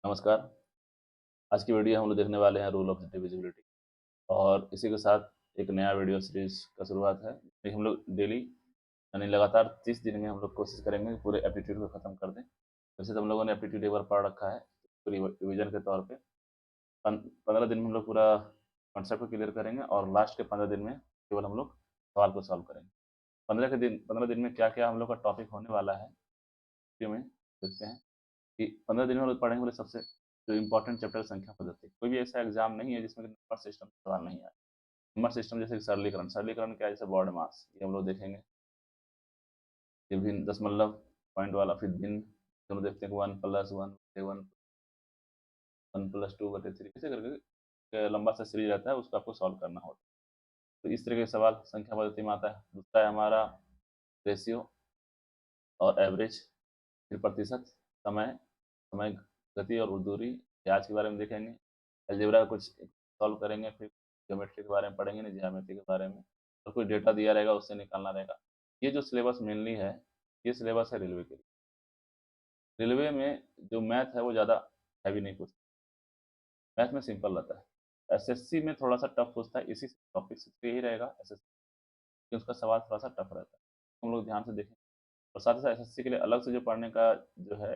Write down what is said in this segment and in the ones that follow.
नमस्कार। आज की वीडियो हम लोग देखने वाले हैं रूल ऑफ डिविजिबिलिटी और इसी के साथ एक नया वीडियो सीरीज का शुरुआत है। जिसमें हम लोग डेली यानी लगातार 30 दिन में हम लोग कोशिश करेंगे कि पूरे एप्टीट्यूड को ख़त्म कर दें। वैसे तो हम लोगों ने एप्टीट्यूड एक बार पढ़ रखा है, तो रिवीजन के तौर पे 15 दिन में हम लोग पूरा कॉन्सेप्ट को क्लियर करेंगे और लास्ट के 15 दिन में केवल हम लोग सवाल को सॉल्व करेंगे। 15 दिन में क्या-क्या हम लोग का टॉपिक होने वाला है, वीडियो में देखते हैं। कि 15 दिन में हम लोग पढ़ेंगे बोले सबसे जो इम्पोर्टेंट चैप्टर संख्या पद्धति। कोई भी ऐसा एग्जाम नहीं है जिसमें कि नंबर सिस्टम से सवाल नहीं आए। नंबर सिस्टम जैसे कि सरलीकरण क्या है, जैसे बॉड मास ये हम लोग देखेंगे। फिर भिन्न दशमलव पॉइंट वाला, फिर भिन्न हम देखते हैं 1+1 1+2/3 ऐसे करके लंबा सा सीरीज रहता है, उसको आपको सॉल्व करना होता है। तो इस तरह के सवाल संख्या पद्धति में आता है। दूसरा है हमारा रेशियो और एवरेज, फिर प्रतिशत, समय, समय, गति और दूरी, ब्याज के बारे में देखेंगे। अलजेब्रा कुछ सॉल्व करेंगे, फिर ज्योमेट्री के बारे में पढ़ेंगे, नहीं ज्योमेट्री के बारे में, और कोई डेटा दिया रहेगा उससे निकालना रहेगा। ये जो सिलेबस मेनली है, ये सिलेबस है रेलवे के लिए। रेलवे में जो मैथ है वो ज़्यादा हैवी नहीं पूछता, मैथ में सिंपल रहता है। एसएससी में थोड़ा सा टफ पूछता है, इसी टॉपिक से यही रहेगा एसएससी, उसका सवाल थोड़ा सा टफ रहता है, हम लोग ध्यान से देखें। और साथ ही साथ एसएससी के लिए अलग से जो पढ़ने का जो है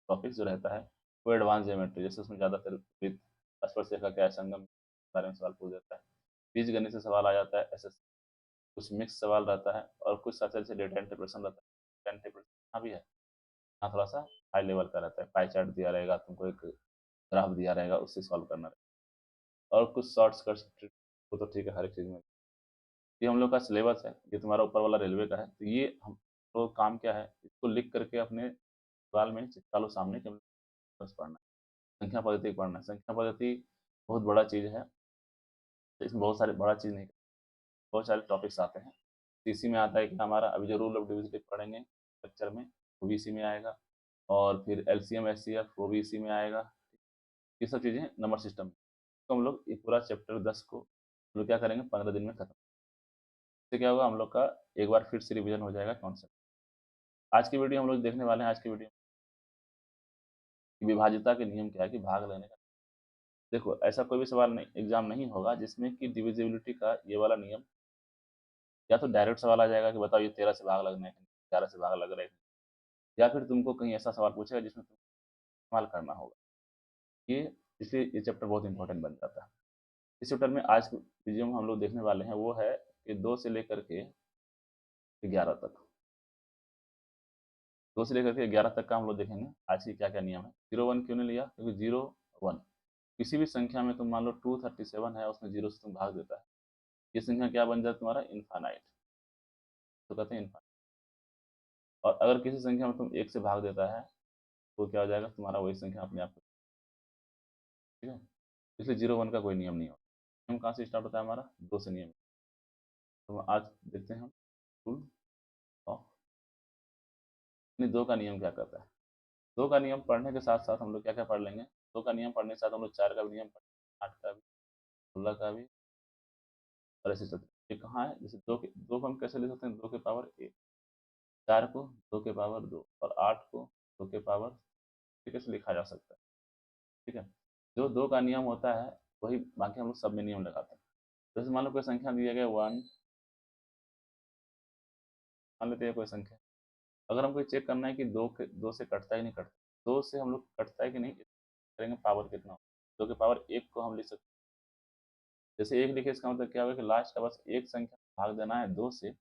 टॉपिक जो रहता है वो एडवांस ज्योमेट्री, जैसे उसमें ज़्यादातर वृत्त, स्पर्शरेखा क्या है, संगम के बारे में सवाल पूछ देता है। बीजगणित से सवाल आ जाता है एसएससी, कुछ मिक्स सवाल रहता है और कुछ साथ जैसे डेटा इंटरप्रेशन रहता है। डेटा इंटरप्रेशन यहाँ भी है, यहाँ थोड़ा सा हाई लेवल का रहता है। पाई चार्ट दिया रहेगा तुमको, एक ग्राफ दिया रहेगा, उससे सॉल्व करना रहेगा। और कुछ शॉर्ट्स कट वो तो ठीक है हर एक चीज़ में। ये हम लोग का सिलेबस है, ये तुम्हारा ऊपर वाला रेलवे का है। तो ये हम लोग काम क्या है, इसको लिख करके अपने सवाल में चिपका लो सामने कि बस पढ़ना है। संख्या पद्धति पढ़ना है। संख्या पद्धति बहुत बड़ा चीज़ है, तो इसमें बहुत सारे बड़ा चीज़ नहीं, बहुत सारे टॉपिक्स आते हैं। तो इसी में आता है कि हमारा अभी जो रूल ऑफ डिविजिबिलिटी पढ़ेंगे लेक्चर में, वो भी इसी में आएगा। और फिर एलसीएम एचसीएफ वो भी इसी में आएगा। ये सब चीज़ें नंबर सिस्टम में, तो हम लोग ये पूरा चैप्टर 10 को हम लोग क्या करेंगे 15 दिन में खत्म। इससे क्या होगा, हम लोग का एक बार फिर से रिवीजन हो जाएगा कॉन्सेप्ट। आज की वीडियो हम लोग देखने वाले हैं, आज की वीडियो विभाज्यता के नियम क्या है, कि भाग लेने का। देखो ऐसा कोई भी सवाल नहीं, एग्जाम नहीं होगा जिसमें कि डिविजिबिलिटी का ये वाला नियम, या तो डायरेक्ट सवाल आ जाएगा कि बताओ ये 13 से भाग लगना है, 11 से भाग लग रहे हैं, या फिर तुमको कहीं ऐसा सवाल पूछेगा जिसमें तुम इस्तेमाल करना होगा ये। इसलिए ये चैप्टर बहुत इंपॉर्टेंट बन जाता है। इस चैप्टर में आज वीडियो में हम लोग देखने वाले हैं वो है कि 2 से लेकर के 11 तक, 2 से लेकर के 11 तक का हम लोग देखेंगे आज की क्या क्या नियम है। 0 1 क्यों नहीं लिया, क्योंकि 0 1 किसी भी संख्या में तुम मान लो 237 है, उसमें 0 से तुम भाग देता है, ये संख्या क्या बन जाता है तुम्हारा, इनफाइनाइट, तो कहते हैं इनफाइनाइट। और अगर किसी संख्या में तुम 1 से भाग देता है तो क्या हो जाएगा, तुम्हारा वही संख्या अपने आप, ठीक है। इसलिए 0 1 का कोई नियम नहीं होता। नियम कहाँ से स्टार्ट होता है हमारा, 2 से नियम। तो आज देखते हैं हम रूल ऑफ, नहीं 2 का नियम क्या करता है। 2 का नियम पढ़ने के साथ साथ हम लोग क्या क्या पढ़ लेंगे, 2 का नियम पढ़ने के साथ हम लोग 4 का भी नियम पढ़ेंगे, 8 का भी, 16 का भी, और ऐसे चलते। ये कहाँ है, जैसे 2 को हम कैसे ले सकते हैं, 2 के पावर 1, 4 को 2 के पावर 2, और 8 को 2 के पावर, कैसे लिखा जा सकता है, ठीक है। जो 2 का नियम होता है वही बाकी हम लोग सब में नियम लगाते हैं। जैसे मान लो कोई संख्या दिया गया 1, मान लेते हैं कोई संख्या, अगर हमको चेक करना है कि 2 से कटता है कि नहीं कटता, 2 से हम लोग कटता है कि नहीं, करेंगे पावर कितना हो। 2 के पावर 1 को हम लिख सकते हैं, जैसे 1 लिखे इसका मतलब क्या होगा कि लास्ट का बस एक संख्या भाग देना है 2 से,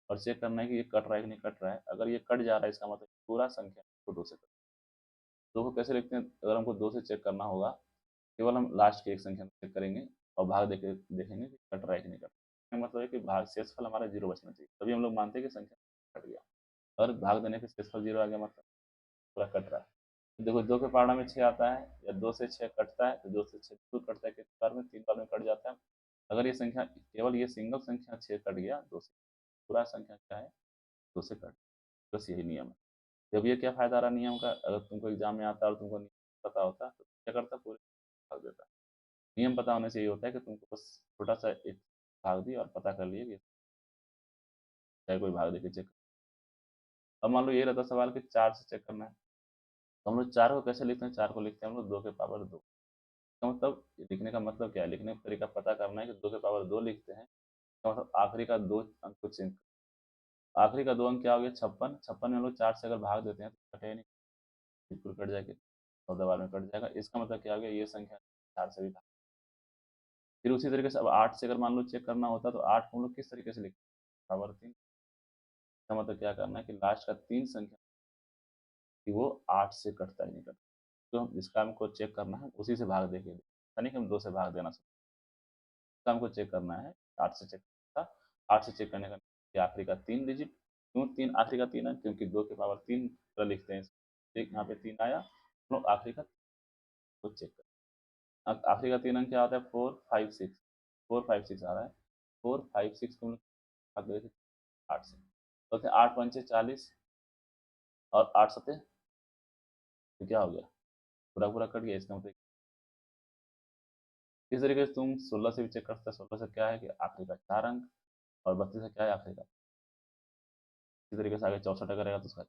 और चेक करना है कि ये कट रहा है कि नहीं कट रहा है। अगर ये कट जा रहा है इसका मतलब पूरा संख्या को 2 से कट। 2 को कैसे लिखते हैं, अगर हमको 2 से चेक करना होगा, केवल हम लास्ट की एक संख्या में चेक करेंगे और भाग देके देखेंगे कि कट रहा है कि नहीं कट रहा है। मतलब है कि भाग शेषफल हमारा 0 बचना चाहिए, तभी हम लोग मानते हैं कि संख्या कट गया। और भाग देने पे शेषफल 0 आ गया, मतलब पूरा कट रहा है। देखो 2 के पारणा में 6 आता है, या 2 से 6 कटता है, तो 2 से 6 2 कटता है, कितनी बार में, 3 बार में कट जाता है। अगर ये संख्या केवल ये सिंगल संख्या 6 कट गया 2 से, पूरा संख्या क्या है 2 से कट, बस यही नियम है। जब ये क्या फायदा रहा नियम का, अगर तुमको एग्जाम में आता और तुमको नियम पता होता तो क्या करता, पूरे भाग देता। नियम पता होने से ये होता है कि तुमको बस छोटा सा एक भाग दिया और पता कर लिए कि चाहे कोई भाग दे के चेक। अब मान लो ये रहता सवाल कि 4 से चेक करना है, तो हम लोग 4 को कैसे लिखते हैं? 4 को लिखते हैं हम लोग 2 के पावर 2। तो मतलब लिखने का मतलब क्या है? लिखने का तरीका पता करना है कि 2 के पावर 2 लिखते हैं, तो मतलब आखिरी का 2 अंक को चेंज, आखिरी का 2 अंक क्या हो गया? 56। 56 में हम लोग 4 से अगर भाग देते हैं तो कटेगा नहीं, बिल्कुल कट जाएगा, 14 बार में कट जाएगा। इसका मतलब क्या हो गया? ये संख्या 4 से भी भाग। फिर उसी तरीके से अब 8 से अगर मान लो चेक करना होता तो 8 को हम लोग किस तरीके से लिखते हैं? पावर 3। इसका मतलब क्या करना है कि लास्ट का 3 संख्या कि वो 8 से कटता ही नहीं कटता। तो हम जिसका हमको चेक करना है उसी से भाग देके, ऐसा नहीं कि हम 2 से भाग देना, इसका हमको चेक करना है। 8 से चेक था, 8 से चेक करने का ये आखिरी का 3 डिजिट, क्यों 3 आखिरी का 3 है? क्योंकि 2 के पावर 3 तरह लिखते हैं। एक यहाँ पे 3 आया, हम लोग आखिरी का को चेक कर, आखिरी का 3 अंक क्या होता है? 4 5 6, 4 5 6 आ रहा है। 4 5 6 को हम लोग भाग देते 8 से, तो 8 पंचे 40 और 8 सते तो क्या हो गया? पूरा पूरा कट गया। इसका मतलब इस तरीके से तुम 16 से भी चेक कर सकते हो। 16 से क्या है कि आखिरी का 4 अंक, और 32 से क्या है? आखिरी का। इसी तरीके से आगे 64 का रहेगा तो उसका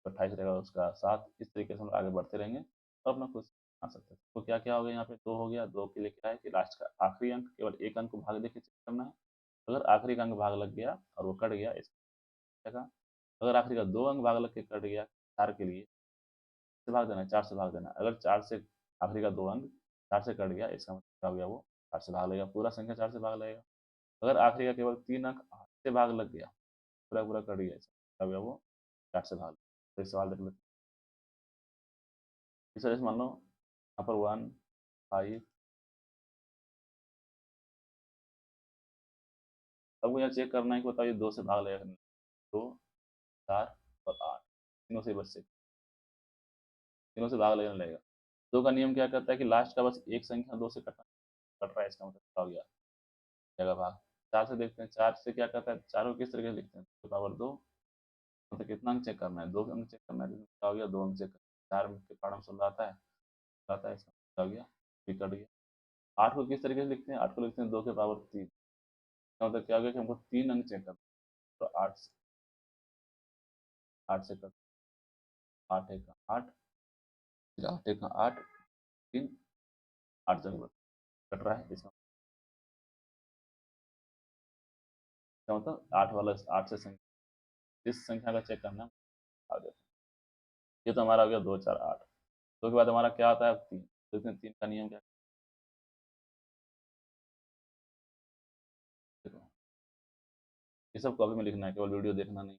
28 रहेगा, उसका 7। इस तरीके से हम आगे बढ़ते रहेंगे तो अपना कुछ आ सकते हैं। तो क्या क्या हो गया? यहाँ पे 2 हो गया। 2 के लिए क्या है कि लास्ट का आखिरी अंक केवल एक अंक को भाग देके चेक करना है। अगर आखिरी का अंक भाग लग गया और वो कट गया इसका जगह, अगर आखिरी का 2 अंक भाग लग के कट गया 4 के लिए, से भाग देना है, 4 से भाग देना है। अगर 4 से आखिरी का 2 अंक 4 से कट गया, इसका मतलब क्या हो गया? वो 4 से भाग लेगा, पूरा संख्या 4 से भाग लेगा। अगर आखिरी का केवल 3 अंक 8 से भाग लग गया, पूरा पूरा कट गया, इसका क्या हो गया? वो 4 से भाग। तो एक सवाल देख लेते हैं। इस वजह से मान लो यहाँ पर 1 5, अब यहाँ चेक करना है कि बताओ ये 2 से भाग लेगा कि नहीं। 2 4 और 8 तीनों से बच से, तीनों से भाग लेगा नहीं लगेगा। 2 का नियम क्या कहता है कि लास्ट का बस एक संख्या 2 से कट रहा है, इसका मतलब क्या हो गया? जगह भाग। 4 से देखते हैं, 4 से क्या कहता है? 4 को किस तरीके से लिखते हैं? तो पावर 2, मतलब कितना अंक चेक करना है? 2 अंक चेक करना है, तो क्या हो गया? 2 अंक चेक करना है। 4 के पावर में 16 आता है, इसका क्या हो गया? भी कट गया। 8 को किस तरीके से लिखते हैं? 8 को लिखते हैं 2 के पावर 3, इसका मतलब क्या हो गया कि हमको 3 अंक चेक करना है। तो 8 से कट, 8 एक 8, 8 एक 8, 3 8 जगह कट रहा है, इसका क्या मतलब 8 वाला 8 से संख्या, इस संख्या का चेक करना है आगे। ये तो हमारा हो गया 2 4 8। 2 के बाद हमारा क्या आता है? अब 3। तो इसमें 3 का नियम क्या है? देखो, ये सब कॉपी में लिखना है, केवल वीडियो देखना नहीं,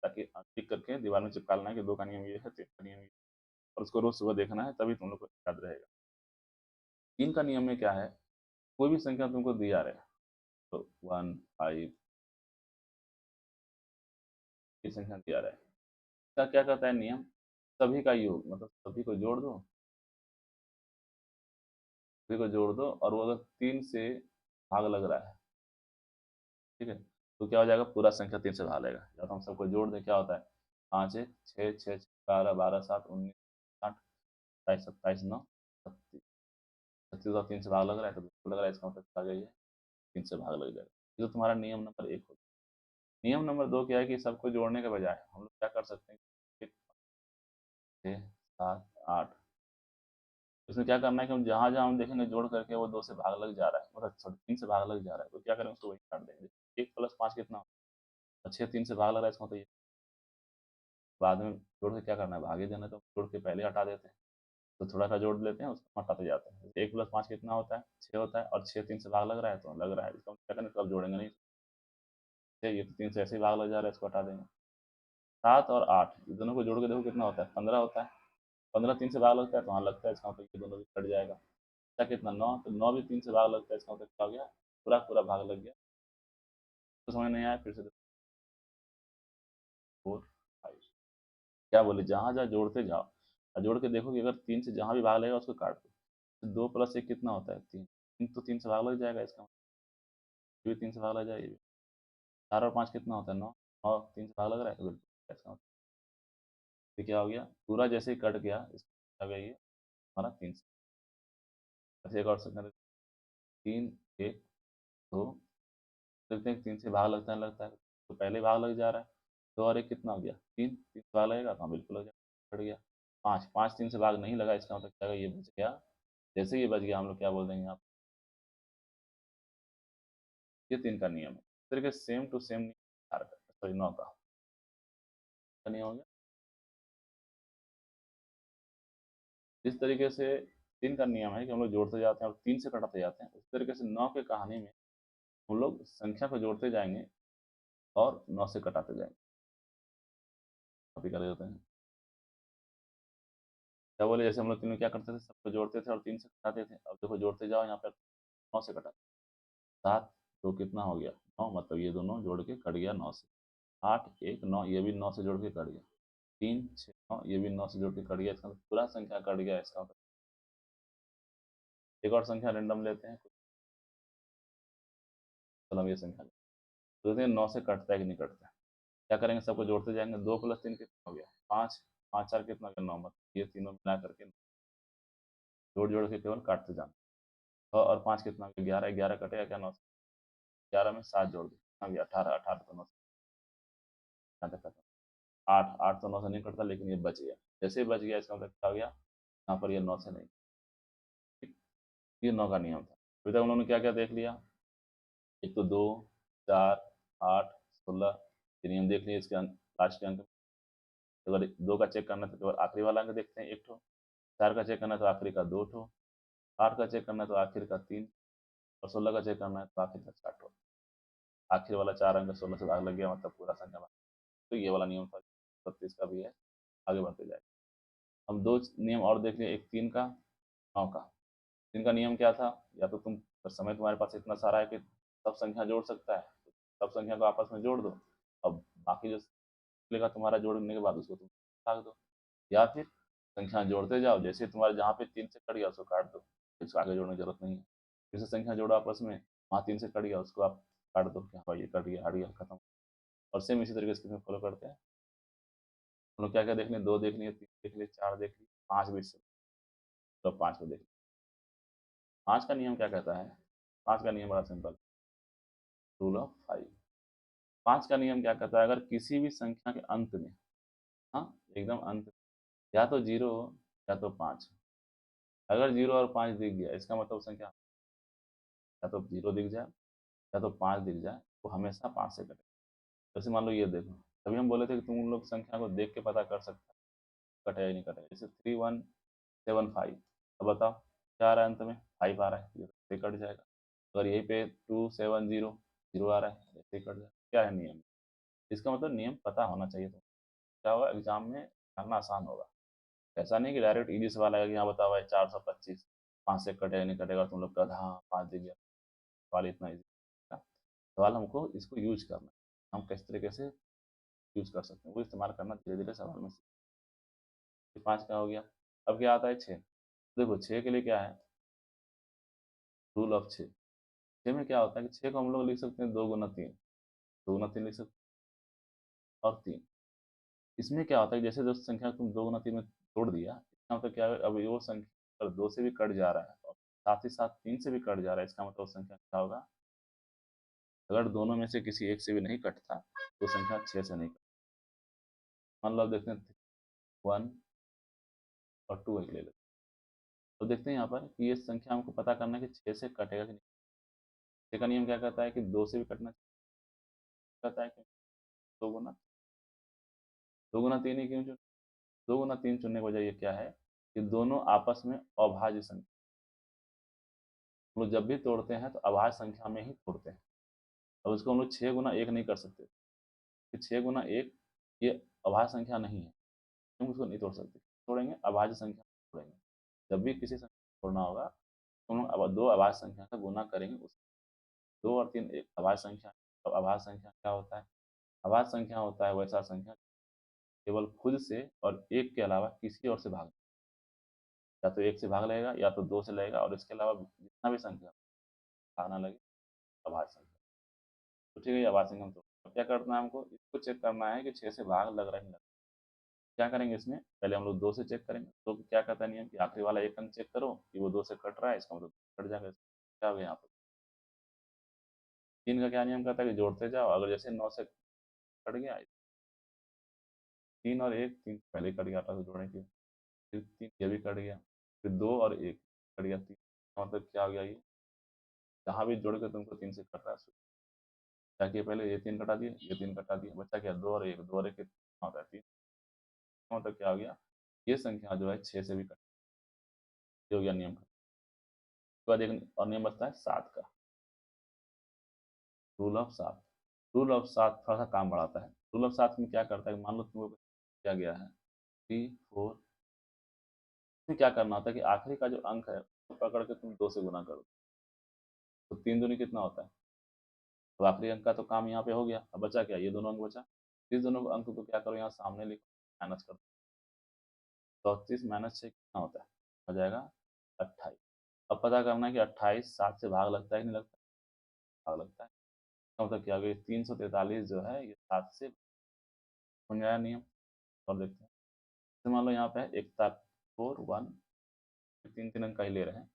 ताकि टिक करके दीवार में चिपका लेना है कि 2 का नियम ये है, 3 का नियम ये है, और उसको रोज सुबह देखना है, तभी तुम लोग को याद रहेगा। 3 का नियम में क्या है? कोई भी संख्या तुमको दी जा रहा है, तो 1 5 ये संख्या दिया रहा है, इसका क्या कहता है नियम? सभी का योग, मतलब सभी को जोड़ दो, सभी को जोड़ दो, और वो अगर 3 से भाग लग रहा है, ठीक है, तो क्या हो जाएगा? पूरा संख्या 3 से भाग लेगा। जब हम सबको जोड़ दें क्या होता है? 5 1 6 6 12 12 7 19 60 27 27 9 36, 36 और 3 से भाग लग रहा है, तो बिल्कुल लग रहा है, इसका मतलब आ गई है 3 से भाग लग जाएगा। ये तो तुम्हारा नियम नंबर 1 हो। नियम नंबर 2 क्या है कि सबको जोड़ने के बजाय हम लोग क्या कर सकते हैं? 6 7 8, इसमें क्या करना है कि हम जहाँ जहाँ हम देखेंगे जोड़ करके वो 2 से भाग लग जा रहा है, मतलब सॉरी 3 से भाग लग जा रहा है, तो क्या करें? उसको वही काट देंगे। 1 + 5 कितना होता है? 6 3 से भाग लग रहा है, इसका मतलब ये बाद में जोड़ के क्या करना है? भाग ही देना है, तो जोड़ के पहले हटा देते हैं। तो थोड़ा सा जोड़ लेते हैं, उसको हटाते जाते हैं। 1 + 5 कितना होता है? 6 होता है, और 6 3 से भाग लग रहा है, तो लग रहा है, इसका मतलब क्या करें? तो अब जोड़ेंगे नहीं, ये तो 3 से ऐसे ही भाग लग जा रहा है, इसको हटा देंगे। 7 और 8 ये दोनों को जोड़ के देखो कितना होता है? 15 होता है। 15 3 से भाग लगता है, तो हाँ लगता है, इसका मतलब ये दोनों भी कट जाएगा। क्या कितना? 9, तो 9 भी 3 से भाग लगता है, इसका मतलब क्या हो गया? पूरा पूरा भाग लग गया। तो समझ नहीं आया? फिर से 4 5, क्या बोले? जहाँ जहाँ जोड़ते जाओ और जोड़ के देखो कि अगर 3 से जहाँ भी भाग लगेगा उसको काट दो। तो 2 + 1 कितना होता है? 3, 3 तो 3 से भाग लग जाएगा, इसका मतलब ये भी 3 से भाग लग जाएगा, ये भी। 4 और 5 कितना होता है? 9, 9 3 से भाग लग रहा है, तो बिल्कुल इसका मतलब ये क्या हो गया? पूरा जैसे ही कट गया, इसका आ गया ये हमारा 3 से। ऐसे एक और सेकंड, 3 1 2, देखते हैं 3 से भाग लगता है, लगता है, तो पहले भाग लग जा रहा है। 2 और 1 कितना हो गया? 3, 3 से भाग लगेगा, तो हाँ बिल्कुल लग जाएगा, कट गया। 5, 5 3 से भाग नहीं लगा, इसका मतलब क्या है, ये बच गया। जैसे ये बच गया हम लोग क्या बोल देंगे, आप ये 3 का नियम है। इस तरीके से सेम टू सेम नियम 4 का, सॉरी 9 का नियम हो गया। इस तरीके से 3 का नियम है कि हम लोग जोड़ते जाते हैं और 3 से कटाते जाते हैं। उस तरीके से 9 के कहानी में हम लोग संख्या को जोड़ते जाएंगे और 9 से कटाते जाएंगे। कॉपी कर देते हैं। क्या बोले, जैसे हम लोग 3 में क्या करते थे, सबको जोड़ते थे और 3 से कटाते थे। अब देखो जोड़ते जाओ, यहाँ पर 9 से कटा, 7 2 कितना हो गया 9, मतलब ये दोनों जोड़ के कट गया 9 से। 8 1 9, ये भी 9 से जोड़ के कट गया। 3 6 9, ये भी 9 से जोड़ के कट गया। इसका मतलब पूरा संख्या कट गया इसका मतलब। एक और संख्या रेंडम लेते हैं, चलो हम ये संख्या लेते हैं, देखते हैं 9 से कटता है कि नहीं कटता है। क्या करेंगे, सबको जोड़ते जाएंगे। 2 + 3 कितना हो गया 5, 5 4 कितना हो गया 9, मतलब ये तीनों मिला करके जोड़ जोड़ के केवल काटते जाना। 6 और 5 कितना हो गया 11, 11 कटेगा क्या 9 से, 11 में 7 जोड़ दो कितना हो गया 18, 18 तो 9 से कटा, 8 8 तो 9 से नहीं कटता, लेकिन ये बच गया। जैसे ही बच गया इसका मतलब क्या हो गया, यहाँ पर ये 9 से नहीं। ठीक, ये 9 का नियम था। अभी तक उन्होंने क्या क्या देख लिया, एक तो 2 4 8 16, ये नियम देख लिया। इसके लास्ट के अंक, अगर 2 का चेक करना है तो केवल आखिरी वाला अंक देखते हैं, एक ठो। 4 का चेक करना है तो आखिरी का 2 ठो। 8 का चेक करना है तो आखिर का 3, और 16 का चेक करना है तो आखिर का 4 ठो। आखिर वाला 4 अंक 16 से भाग लग गया, मतलब पूरा संख्या भाग। तो ये वाला नियम था, 36 का भी है। आगे बढ़ते जाए, हम 2 नियम और देख लिए, एक 3 का, 9 का। 3 का नियम क्या था, या तो तुम, समय तुम्हारे पास इतना सारा है कि सब संख्या जोड़ सकता है, सब संख्या को आपस में जोड़ दो। अब बाकी जो निकलेगा तुम्हारा जोड़ने के बाद उसको तुम भाग दो, या फिर संख्या जोड़ते जाओ, जैसे तुम्हारे जहाँ पे 3 से कट गया उसको काट दो, इसको आगे जोड़ने की जरूरत नहीं है। फिर से संख्या जोड़ो आपस में, वहाँ 3 से कट गया उसको आप काट दो कि हाँ भाई ये कट गया, हट गया, खत्म। और सेम इसी तरीके से फॉलो करते हैं। हम लोग क्या क्या देख लिए, 2 देख लिए, 3 देख लिए, 4 देख लिए, 5 भी से, तो 5 को देख लिए। 5 का नियम क्या कहता है, 5 का नियम बड़ा सिंपल, रूल ऑफ 5। 5 का नियम क्या कहता है, अगर किसी भी संख्या के अंत में, हाँ एकदम अंत, या तो 0 हो या तो 5, अगर 0 और 5 दिख गया इसका मतलब संख्या, या तो 0 दिख जाए या तो 5 दिख जाए, वो हमेशा 5 से कटे। जैसे मान लो ये देखो, तभी हम बोले थे कि तुम लोग संख्या को देख के पता कर सकते हो कटे या नहीं कटे। जैसे 3175, अब बताओ क्या आ रहा है अंत में, 5 आ रहा है, ये तो कट जाएगा। अगर यहीं पे 270 0 आ रहा है, ऐसे ही कट जाएगा। क्या है नियम, इसका मतलब नियम पता होना चाहिए। तो क्या होगा, एग्जाम में करना आसान होगा। ऐसा नहीं कि डायरेक्ट इजी सवाल आएगा कि यहाँ बताओ भाई 425 5 से कटेगा नहीं कटेगा, तुम लोग का हाँ 5 दिख गया। सवाल इतना ईजी, सवाल हमको इसको यूज करना है, हम किस तरीके से यूज कर सकते हैं वो इस्तेमाल करना धीरे धीरे सवाल में सीख। 5 का हो गया। अब क्या आता है 6। देखो 6 के लिए क्या है, रूल ऑफ 6। 6 में क्या होता है कि 6 को हम लोग लिख सकते हैं 2 गुना 3, 2 गुना 3 लिख सकते हैं, और 3। इसमें क्या होता है, जैसे जो संख्या तुम 2 गुना 3 में तोड़ दिया, इसका मतलब क्या है, अब वो संख्या अगर 2 से भी कट जा रहा है और साथ ही साथ 3 से भी कट जा रहा है, इसका मतलब संख्या क्या होगा, अगर दोनों में से किसी एक से भी नहीं कटता तो संख्या 6 से नहीं कटता। मान लो अब देखते हैं 1 और 2 एक ले लेते, तो देखते हैं यहाँ पर कि ये संख्या हमको पता करना है कि 6 से कटेगा कि नहीं। 6 का नियम क्या कहता है कि 2 से भी कटना चाहिए, कहता है कि 2 गुना, 2 गुना 3 ही क्यों चुन, 2 गुना 3 चुनने की वजह ये क्या है कि दोनों आपस में अभाज्य संख्या, हम लोग जब भी तोड़ते हैं तो अभाज्य संख्या में ही तोड़ते हैं। अब उसको हम लोग 6 गुना 1 नहीं कर सकते, कि 6 गुना 1 ये अभाज्य संख्या नहीं है, हम उसको नहीं तोड़ सकते। तोड़ेंगे अभाज्य संख्या तोड़ेंगे। जब भी किसी संख्या को तोड़ना होगा तो हम लोग अब 2 अभाज्य संख्या का गुना करेंगे। उस 2 और 3 एक अभाज्य संख्या है। अब अभाज्य संख्या क्या होता है, अभाज्य संख्या होता है वैसा संख्या केवल खुद से और 1 के अलावा किसी और से भाग, या तो 1 से भाग लगेगा या तो 2 से लगेगा, और इसके अलावा जितना भी संख्या भागना लगे अभाज्य संख्या। तो ठीक है, ये अभाज्य संख्या हम तो क्या करना है, हमको इसको चेक करना है कि 6 से भाग लग रहा है नहीं लग रहा। क्या करेंगे इसमें, पहले हम लोग 2 से चेक करेंगे। तो क्या कहता है नियम कि आखिरी वाला एक अंक चेक करो कि वो 2 से कट रहा है, इसका मतलब कट जाएगा। क्या हो गया यहाँ पर, 3 का क्या नियम कहता है कि जोड़ते जाओ, अगर जैसे 9 से कट गया, 3 और 1, 3 पहले कट गया था तो जोड़ने की ये भी कट गया, फिर 2 और 1 कट गया 3, मतलब क्या हो गया ये, जहाँ भी जोड़ के तुमको 3 से कट रहा है, क्या किया पहले ये 3 कटा दिए, ये 3 कटा दिए, बचा क्या 2 और 1, 2 और 1 कितना होता है 3, मतलब क्या हो गया, ये संख्या जो है 6 से भी कट, ये हो गया नियम का। उसके बाद एक और नियम बचता है 7 का, रूल ऑफ 7। रूल ऑफ 7 थोड़ा सा काम बढ़ाता है। रूल ऑफ 7 में क्या करता है, मान लो तुमको क्या गया है 3 4, इसमें क्या करना होता है कि आखिरी का जो अंक है उसको पकड़ के तुम 2 से गुना करो, तो 3 दूनी कितना होता है, तो आखिरी अंक का तो काम यहाँ पे हो गया, अब बचा क्या, ये दोनों अंक बचा, इस दोनों अंक को क्या करो यहाँ सामने लिखो, माइनस करो, 34 माइनस 6 कितना होता है, हो जाएगा 28। अब पता करना है कि 28 7 से भाग लगता है कि नहीं लगता है, भाग लगता है, इसका मतलब क्या हो गया 343 जो है ये 7 से बन गया नियम। और देखते हैं, तो मान लो यहाँ पे एक 4 1, तीन तीन अंक का ही ले रहे हैं,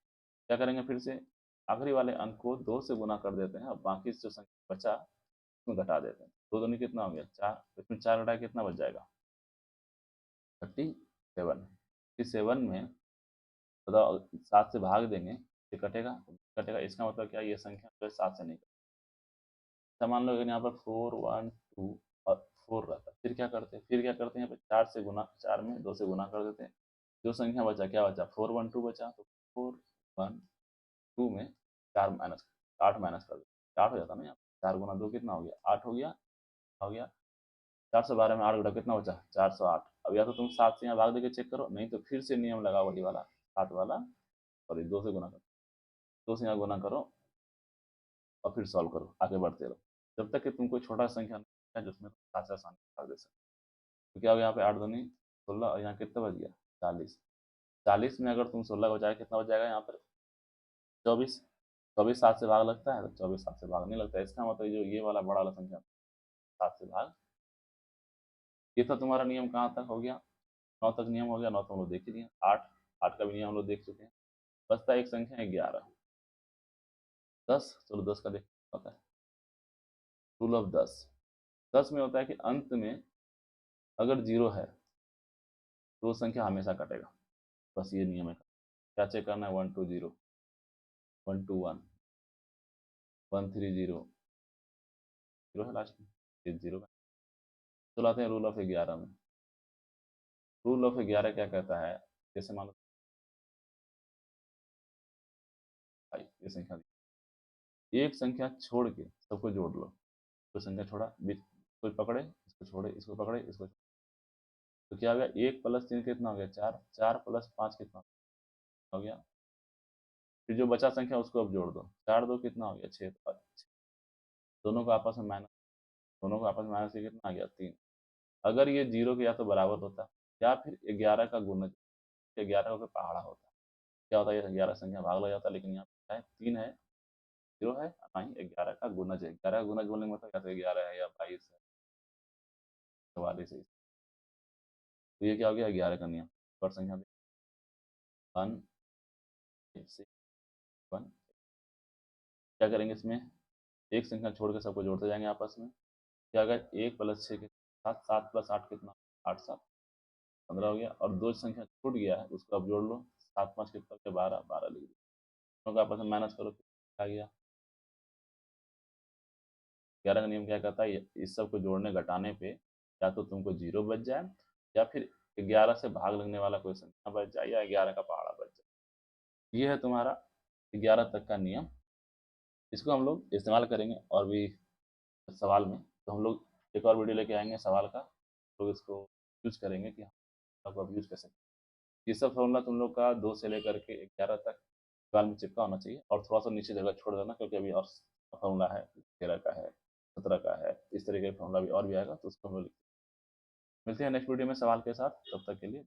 क्या करेंगे फिर से आखिरी वाले अंक को 2 से गुना कर देते हैं, और बाकी जो संख्या बचा उसमें घटा देते हैं, 2 दूनी कितना हो गया 4, इसमें 4 घटाए कितना बच जाएगा 37, 37 में बताओ 7 से भाग देंगे, ये कटेगा कटेगा, इसका मतलब क्या, ये संख्या जो है 7 से नहीं कटेगी। अच्छा मान लो अगर यहाँ पर 4 1 2 और 4 रहता, फिर क्या करते हैं यहाँ पे 4 से गुना, 4 में 2 से गुना कर देते हैं, जो संख्या बचा क्या बचा 4 1 2 बचा, तो 4 1 2 में 4 माइनस 8 माइनस कर देते, 8 हो जाता ना यहाँ, 4 गुना 2 कितना हो गया 8 हो गया 412 में 8 घटा कितना बचा 408। अब या तो तुम 7 से यहाँ भाग देके चेक करो, नहीं तो फिर से नियम लगा वही वाला 7 वाला, और 2 से गुना करो, 2 से यहाँ गुना करो और फिर सॉल्व करो, आगे बढ़ते रहो जब तक कि तुम कोई छोटा संख्या नहीं है जिसमें तुम 7 से आसानी से भाग दे सकते। तो क्या हो गया यहाँ पे 8 दूनी 16, और यहाँ कितना बच गया 40, 40 में अगर तुम 16 बचाए कितना बच जाएगा यहाँ पर 24, 24 7 से भाग लगता है, तो 24 7 से भाग नहीं लगता है, इसका मतलब जो ये वाला बड़ा वाला संख्या 7 से भाग। ये था तुम्हारा नियम, कहाँ तक हो गया 9 तक नियम हो गया, 9 तो हम लोग देख ही लिए, 8 8 का भी नियम हम लोग देख चुके हैं, बचता एक संख्या 11 10, चलो 10 का देख होता है रूल ऑफ 10। 10 में होता है कि अंत में अगर 0 है तो वो संख्या हमेशा कटेगा, बस ये नियम है। क्या चेक करना है 1 2 0 1 2 1 1 3 0 0 है लास्ट में, ये 0 का। चलो आते हैं रूल ऑफ 11 में। रूल ऑफ 11 क्या कहता है, जैसे मान लो ये संख्या एक संख्या छोड़ के सबको जोड़ लो, कोई संख्या छोड़ा बीच, कोई पकड़े इसको छोड़े इसको पकड़े इसको, तो क्या हो गया 1 + 3 कितना हो गया 4, 4 + 5 कितना हो गया, फिर जो बचा संख्या उसको अब जोड़ दो, 4 2 कितना हो गया 6, दोनों को आपस में माइनस, दोनों को आपस में माइनस कितना आ गया 3। अगर ये 0 के या तो बराबर होता या फिर 11 का गुणज, 11 का कोई पहाड़ा होता, क्या होता है 11 संख्या भाग लग जाता, लेकिन यहाँ पे 3 है 0 है, ना ही 11 का गुणज है, 11 का गुणज बोलने का मतलब या तो 11 है या 22 है 44 है, तो ये क्या हो गया 11 का नियम। और संख्या 1 6 1, क्या करेंगे इसमें एक संख्या छोड़ के सबको जोड़ते जाएंगे आपस में, क्या अगर 1 + 6 के 7, 7 + 8 कितना 8 7 15 हो गया, और दो संख्या छूट गया है उसको अब जोड़ लो, 7 5 कितना हो गया 12, 12 लिख दो, दोनों का आपस में माइनस करो आ गया। 11 का नियम क्या कहता है, इस सब को जोड़ने घटाने पे या तो तुमको 0 बच जाए या फिर 11 से भाग लगने वाला कोई संख्या बच जाए या 11 का पहाड़ा बच जाए। ये है तुम्हारा 11 तक का नियम, इसको हम लोग इस्तेमाल करेंगे और भी सवाल में, तो हम लोग एक और वीडियो लेके आएंगे सवाल का, तो इसको यूज करेंगे कि हम आप यूज कर सकते हैं। ये सब फॉर्मूला तुम लोग का 2 से लेकर के 11 तक सवाल में चिपका होना चाहिए, और थोड़ा सा नीचे जगह छोड़ देना क्योंकि अभी और फॉर्मूला है 13 का है 17 का है, इस तरीके का फॉर्मूला भी और भी आएगा, तो उसको हम लोग मिलते हैं नेक्स्ट वीडियो में सवाल के साथ, तब तक के लिए।